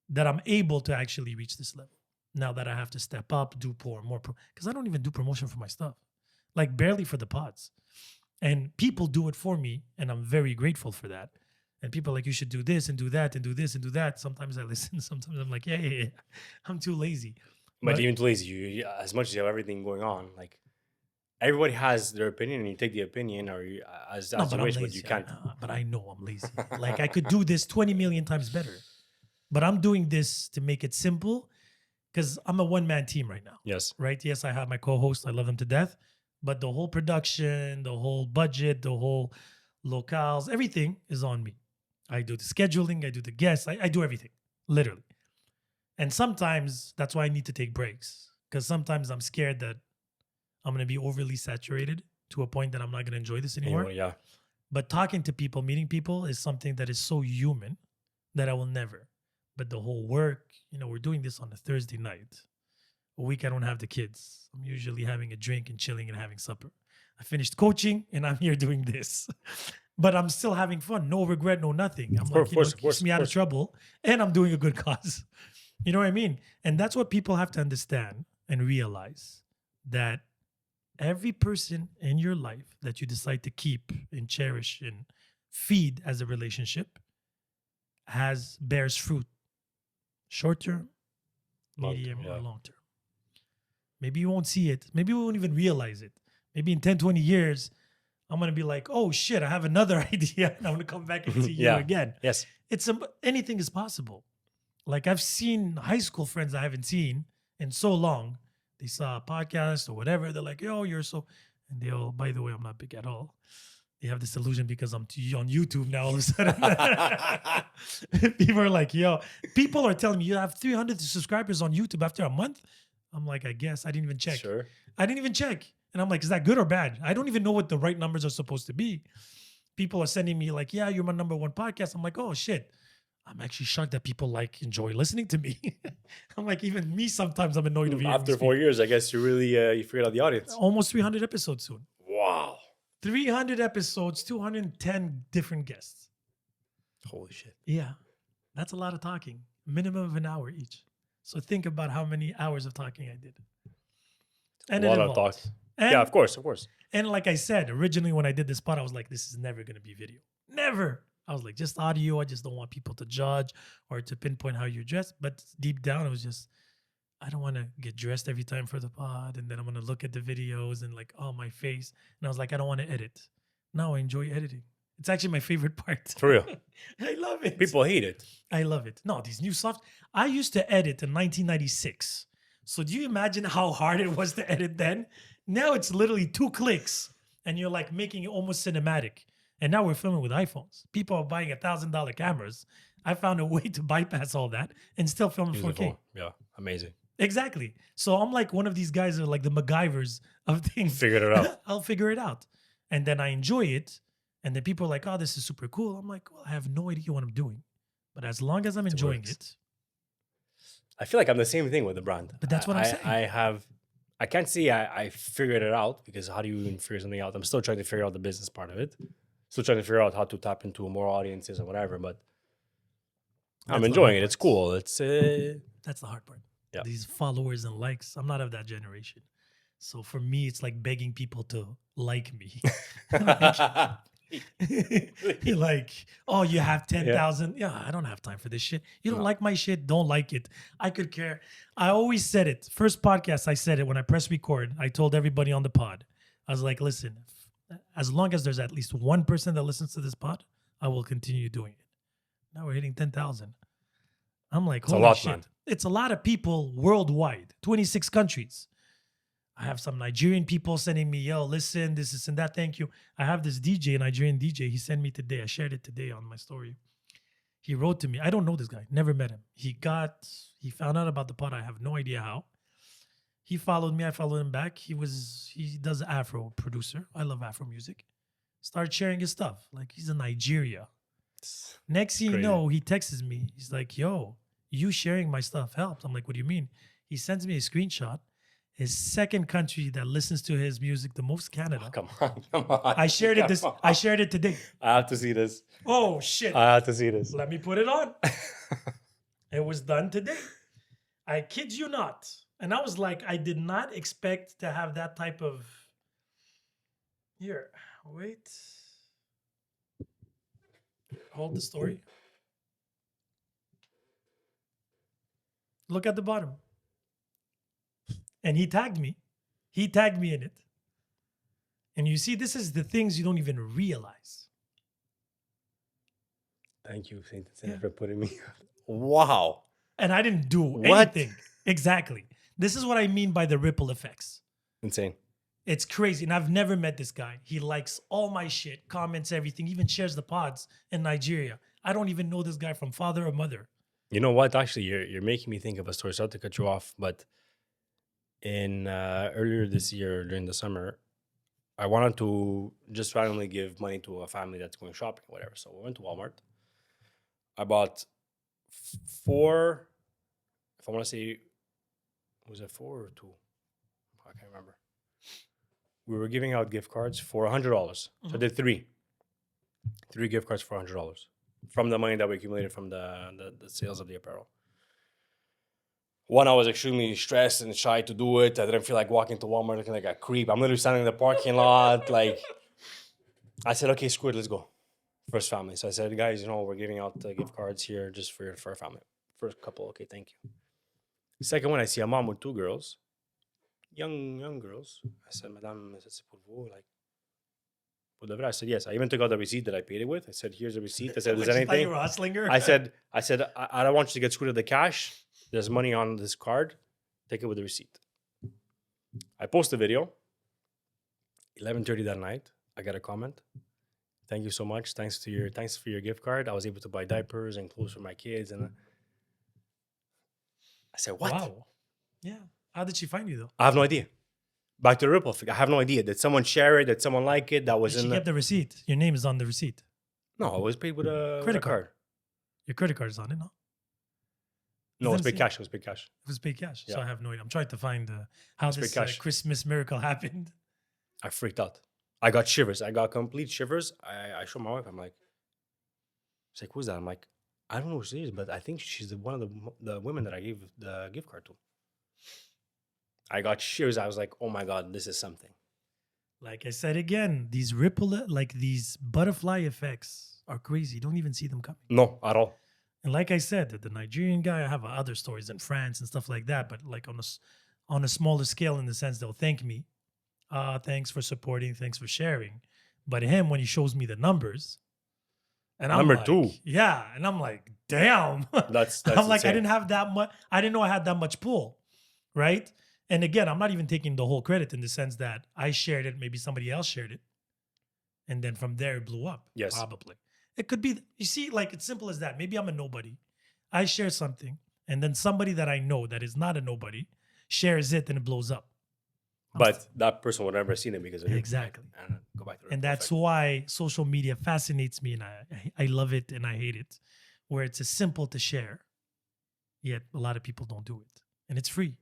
that I'm able to actually reach this level. Now that I have to step up, do more, because I don't even do promotion for my stuff. Like barely for the pods. And people do it for me, and I'm very grateful for that. And people are like, you should do this and do that and do this and do that. Sometimes I listen. Sometimes I'm like, yeah. I'm too lazy. But even too lazy. You, as much as you have everything going on, like everybody has their opinion, and you take the opinion, or you, as you wish, but you can't. But I know I'm lazy. Like I could do this 20 million times better. But I'm doing this to make it simple because I'm a one-man team right now. Yes. Right? Yes, I have my co-host. I love them to death. But the whole production, the whole budget, the whole locales, everything is on me. I do the scheduling, I do the guests, I do everything, literally. And sometimes that's why I need to take breaks. Because sometimes I'm scared that I'm going to be overly saturated to a point that I'm not going to enjoy this anymore. Yeah. But talking to people, meeting people is something that is so human that I will never. But the whole work, we're doing this on a Thursday night. A week I don't have the kids. I'm usually having a drink and chilling and having supper. I finished coaching and I'm here doing this. But I'm still having fun. No regret, no nothing. I'm like, it keeps me out of trouble and I'm doing a good cause. You know what I mean? And that's what people have to understand and realize, that every person in your life that you decide to keep and cherish and feed as a relationship bears fruit. Short term, medium, or long term. Maybe you won't see it. Maybe we won't even realize it. Maybe in 10, 20 years, I'm going to be like, oh shit, I have another idea. And I'm going to come back and see you again. Yes. Anything is possible. Like I've seen high school friends I haven't seen in so long. They saw a podcast or whatever. They're like, yo, you're so, and they all, by the way, I'm not big at all. They have this illusion because I'm on YouTube now all of a sudden. People are like, yo, people are telling me you have 300 subscribers on YouTube after a month. I'm like, I guess. I didn't even check. Sure. I didn't even check. And I'm like, is that good or bad? I don't even know what the right numbers are supposed to be. People are sending me like, yeah, you're my number one podcast. I'm like, oh shit. I'm actually shocked that people enjoy listening to me. I'm like, even me sometimes I'm annoyed of hearing After 4 years, I guess you really you figured out the audience. Almost 300 episodes soon. Wow. 300 episodes, 210 different guests. Holy shit. Yeah. That's a lot of talking. Minimum of an hour each. So think about how many hours of talking I did. And a lot of talk. Yeah, of course. And like I said, originally when I did this pod, I was like, this is never going to be video. Never. I was like, just audio. I just don't want people to judge or to pinpoint how you're dressed. But deep down, it was just, I don't want to get dressed every time for the pod. And then I'm going to look at the videos and my face. And I was like, I don't want to edit. Now I enjoy editing. It's actually my favorite part. For real. I love it. People hate it. I love it. No, these new soft. I used to edit in 1996. So do you imagine how hard it was to edit then? Now it's literally 2 clicks and you're making it almost cinematic. And now we're filming with iPhones. People are buying $1,000 cameras. I found a way to bypass all that and still film in 4K. Yeah, amazing. Exactly. So I'm like one of these guys that are like the MacGyvers of things. Figured it out. I'll figure it out. And then I enjoy it. And then people are like, oh, this is super cool. I'm like, well, I have no idea what I'm doing. But as long as I'm enjoying it. I feel like I'm the same thing with the brand. But that's what I'm saying. I can't say I figured it out, because how do you even figure something out? I'm still trying to figure out the business part of it. Still trying to figure out how to tap into more audiences or whatever. But I'm enjoying it. It's cool. It's that's the hard part. Yeah. These followers and likes. I'm not of that generation. So for me, it's like begging people to like me. Like, oh, you have 10,000. Yeah, I don't have time for this shit. You don't like my shit, don't like it. I could care. I always said it. First podcast, I said it when I pressed record. I told everybody on the pod. I was like, listen, as long as there's at least one person that listens to this pod, I will continue doing it. Now we're hitting 10,000. I'm like, holy shit. Man. It's a lot of people worldwide, 26 countries. I have some Nigerian people sending me, yo, listen, this and that. Thank you. I have this DJ, Nigerian DJ. He sent me today. I shared it today on my story. He wrote to me. I don't know this guy. Never met him. He found out about the pod. I have no idea how. He followed me. I followed him back. He does Afro producer. I love Afro music. Started sharing his stuff. Like, he's in Nigeria. Next thing you know, he texts me. He's like, yo, you sharing my stuff helps. I'm like, what do you mean? He sends me a screenshot. His second country that listens to his music the most, Canada. Oh, come on. I shared it I shared it today. I have to see this. Oh shit. I have to see this. Let me put it on. It was done today. I kid you not. And I was like, I did not expect to have that type of. Here, wait. Hold the story. Look at the bottom. And he tagged me. He tagged me in it. And you see, this is the things you don't even realize. Thank you, Saint for putting me. Wow. And I didn't do anything. Exactly. This is what I mean by the ripple effects. Insane. It's crazy. And I've never met this guy. He likes all my shit, comments everything, even shares the pods in Nigeria. I don't even know this guy from father or mother. You know what? Actually, you're making me think of a story. Sorry to cut you off, but in earlier this year during the summer, I wanted to just randomly give money to a family that's going shopping or whatever. So we went to Walmart. I bought 4, if I want to say, was it 4 or 2? I can't remember. We were giving out gift cards for $100. So I did 3 gift cards for $100 from the money that we accumulated from the sales of the apparel. One, I was extremely stressed and shy to do it. I didn't feel like walking to Walmart looking like a creep. I'm literally standing in the parking lot. Like, I said, okay, screw it, let's go. First family. So I said, guys, we're giving out gift cards here just for our family. First couple, okay, thank you. Second one, I see a mom with 2 girls, young girls. I said, Madame, c'est pour vous? Like, I said, yes. I even took out the receipt that I paid it with. I said, here's a receipt. I said, is there anything? You were hustling her? I said, I don't want you to get screwed at the cash. There's money on this card. Take it with the receipt. I post the video. 11:30 that night, I got a comment. Thank you so much. Thanks for your gift card. I was able to buy diapers and clothes for my kids. And I said, what? Wow. Yeah. How did she find you though? I have no idea. Back to the ripple effect. I have no idea. Did someone share it? Did someone like it? That was did she get the receipt? Your name is on the receipt. No, I was paid with a credit card. Your credit card is on it, no? No, it was paid cash. It was paid cash. It was paid cash. Yeah. So I have no idea. I'm trying to find how this Christmas miracle happened. I freaked out. I got shivers. I got complete shivers. I showed my wife. I'm like, she's like, who's that? I'm like, I don't know who she is, but I think she's one of the women that I gave the gift card to. I got shivers. I was like, oh my God, this is something. Like I said again, these these butterfly effects are crazy. You don't even see them coming. No, at all. And like I said, the Nigerian guy, I have other stories in France and stuff like that, but like on a smaller scale in the sense they'll thank me. Thanks for supporting, thanks for sharing. But him, when he shows me the numbers, and I'm number like, 2. Yeah. And I'm like, damn. That's I'm like, insane. I didn't have that much. I didn't know I had that much pull. Right. And again, I'm not even taking the whole credit in the sense that I shared it, maybe somebody else shared it. And then from there it blew up. Yes. Probably. It could be, you see, like it's simple as that. Maybe I'm a nobody. I share something, and then somebody that I know that is not a nobody shares it and it blows up. But that person would never seen it because of you. Exactly. And go back to and that's why social media fascinates me, and I love it and I hate it, where it's a simple to share, yet a lot of people don't do it, and it's free.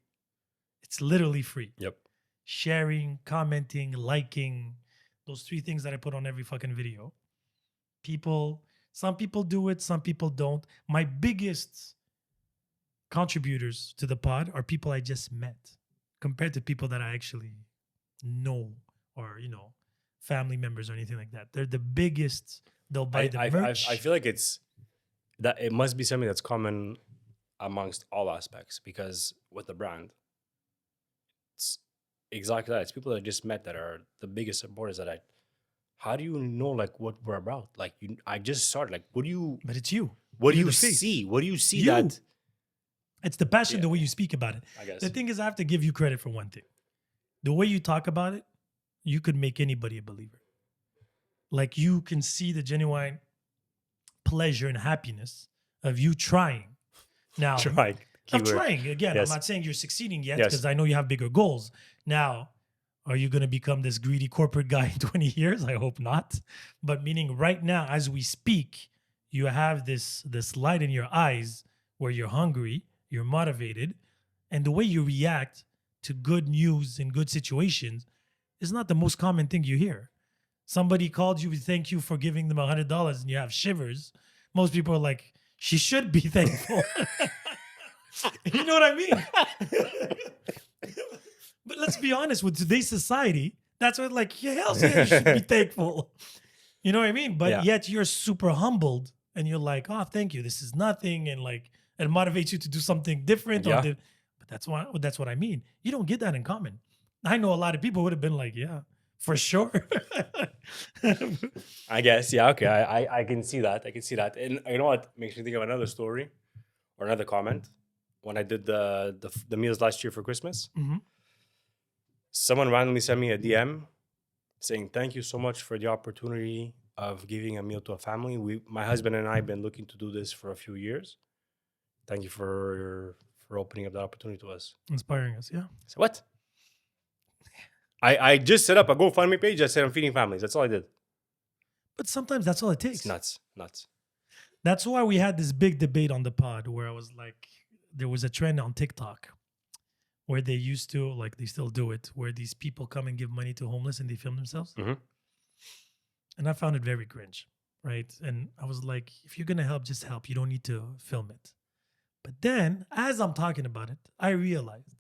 It's literally free. Yep. Sharing, commenting, liking, those 3 things that I put on every fucking video. Some people do it, some people don't. My biggest contributors to the pod are people I just met compared to people that I actually know, or, family members or anything like that. They're the biggest. They'll buy the merch. I feel like it must be something that's common amongst all aspects, because with the brand, it's exactly that. It's people that I just met that are the biggest supporters how do you know like what we're about? Like I just started. Like but it's you. What do you see? What do you see that? It's the passion, the way you speak about it. I guess. The thing is, I have to give you credit for one thing. The way you talk about it, you could make anybody a believer. Like you can see the genuine pleasure and happiness of you trying. Now, I'm trying. Again, yes. I'm not saying you're succeeding yet, because I know you have bigger goals. Now, are you going to become this greedy corporate guy in 20 years? I hope not. But meaning right now, as we speak, you have this light in your eyes where you're hungry, you're motivated, and the way you react to good news in good situations is not the most common thing you hear. Somebody called you, thank you for giving them $100, and you have shivers. Most people are like, she should be thankful. You know what I mean? But let's be honest, with today's society, that's what, like, hell yeah, you should be thankful. You know what I mean? But yet you're super humbled and you're like, oh, thank you. This is nothing. And like, it motivates you to do something different. Yeah. But that's what I mean. You don't get that in common. I know a lot of people would have been like, yeah, for sure. I guess. Yeah. Okay. I can see that. And you know what makes me think of another story or another comment? When I did the meals last year for Christmas, someone randomly sent me a DM saying, thank you so much for the opportunity of giving a meal to a family. My husband and I have been looking to do this for a few years. Thank you for opening up that opportunity to us. Inspiring us, yeah. So what? I just set up a GoFundMe page that said I'm feeding families. That's all I did. But sometimes that's all it takes. It's nuts. That's why we had this big debate on the pod where I was like, there was a trend on TikTok where they used to, like they still do it, where these people come and give money to homeless and they film themselves. Mm-hmm. And I found it very cringe, right? And I was like, if you're going to help, just help. You don't need to film it. But then, as I'm talking about it, I realized,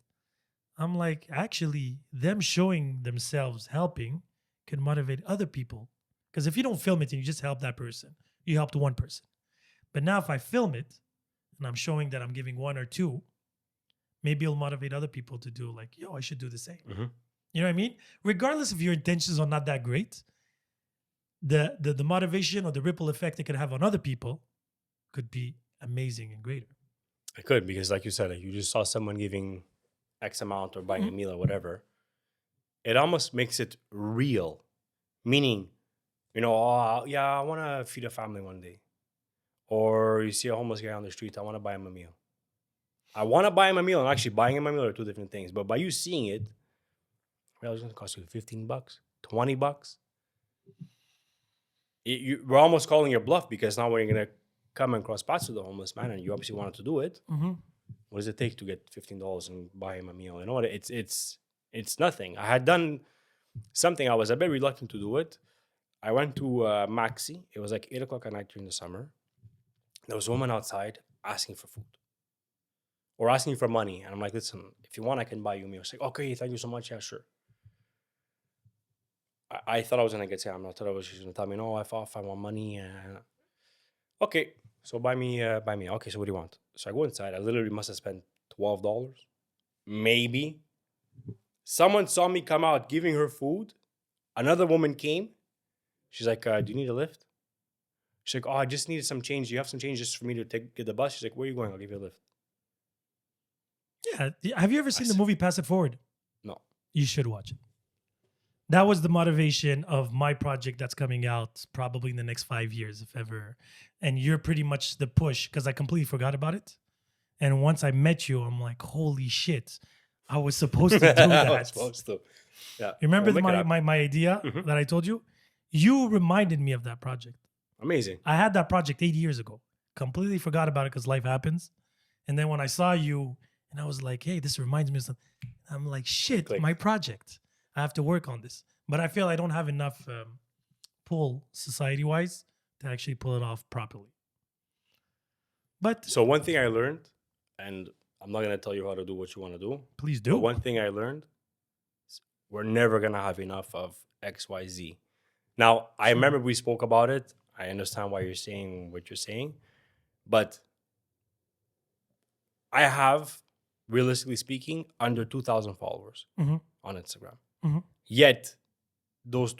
I'm like, actually, them showing themselves helping can motivate other people. Because if you don't film it and you just help that person, you helped one person. But now if I film it and I'm showing that I'm giving 1 or 2, maybe it'll motivate other people to do like, yo, I should do the same. Mm-hmm. You know what I mean? Regardless if your intentions are not that great, the motivation or the ripple effect it could have on other people could be amazing and greater. It could, because like you said, like you just saw someone giving X amount or buying a meal or whatever. It almost makes it real. Meaning, I want to feed a family one day. Or you see a homeless guy on the street, I want to buy him a meal. I want to buy him a meal and actually buying him a meal are 2 different things. But by you seeing it, well, it's going to cost you $15, $20. We're almost calling your bluff, because now when you're going to come and cross paths with the homeless man and you obviously wanted to do it, what does it take to get $15 and buy him a meal? You know what? It's nothing. I had done something. I was a bit reluctant to do it. I went to Maxi. It was like 8 o'clock at night during the summer. There was a woman outside asking for food or asking for money. And I'm like, listen, if you want, I can buy you a meal. She's like, okay, thank you so much. Yeah, sure. I thought I was going to get scammed. I thought she was going to tell me, no, I want money. Okay, so buy me. Okay, so what do you want? So I go inside. I literally must have spent $12. Maybe. Someone saw me come out giving her food. Another woman came. She's like, do you need a lift? She's like, oh, I just needed some change. Do you have some change just for me to get the bus? She's like, where are you going? I'll give you a lift. Yeah. Have you ever seen the movie Pass It Forward? No. You should watch it. That was the motivation of my project that's coming out probably in the next 5 years, if ever. And you're pretty much the push, because I completely forgot about it. And once I met you, I'm like, holy shit, I was supposed to do that. I was supposed to. Yeah. You remember my idea that I told you? You reminded me of that project. Amazing. I had that project 8 years ago. Completely forgot about it because life happens. And then when I saw you, and I was like, hey, this reminds me of something. I'm like, shit, Click. my project. I have to work on this. But I feel I don't have enough pull society-wise to actually pull it off properly. But so one thing I learned, and I'm not gonna tell you how to do what you want to do. Please do. But one thing I learned is we're never gonna have enough of XYZ. Now, I remember we spoke about it. I understand why you're saying what you're saying, but I have, realistically speaking, under 2,000 followers on Instagram. Yet, those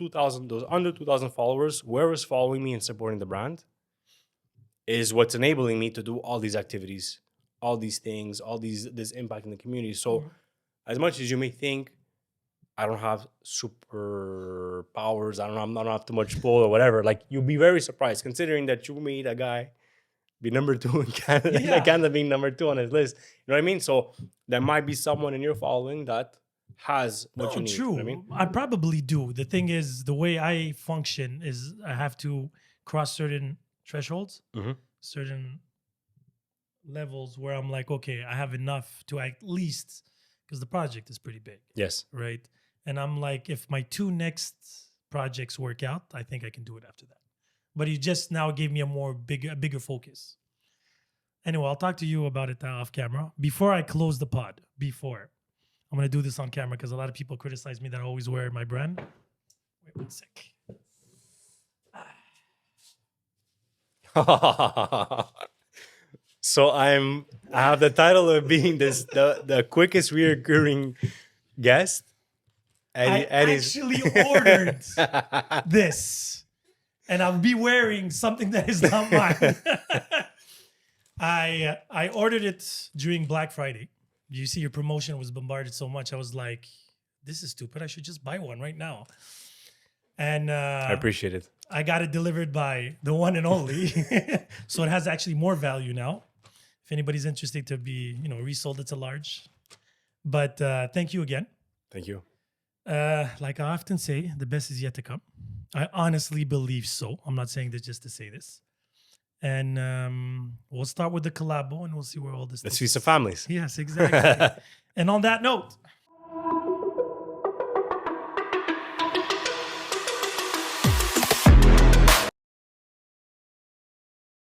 under 2,000 followers, whoever's following me and supporting the brand, is what's enabling me to do all these activities, all these things, this impact in the community. So, as much as you may think I don't have superpowers, I don't have too much pull or whatever, like you'll be very surprised considering that you made a guy be number 2 in Canada, Canada being number 2 on his list. You know what I mean? So there might be someone in your following that has what you need. True. You know what I mean? I probably do. The thing is, the way I function is I have to cross certain thresholds, certain levels where I'm like, okay, I have enough to at least, because the project is pretty big. Yes. Right. And I'm like, if my 2 next projects work out, I think I can do it after that. But you just now gave me a bigger focus. Anyway, I'll talk to you about it off camera. Before I close the pod, I'm going to do this on camera because a lot of people criticize me that I always wear my brand. Wait 1 sec. So I have the title of being the quickest reoccurring guest. I actually ordered this, and I'll be wearing something that is not mine. I ordered it during Black Friday. You see, your promotion was bombarded so much. I was like, this is stupid. I should just buy one right now. And I appreciate it. I got it delivered by the one and only. So it has actually more value now. If anybody's interested to be, resold, it's a large. But thank you again. Thank you. Like I often say, the best is yet to come. I honestly believe so. I'm not saying this just to say this. And we'll start with the collabo and we'll see where all this Let's feast the families. Yes, exactly. And on that note,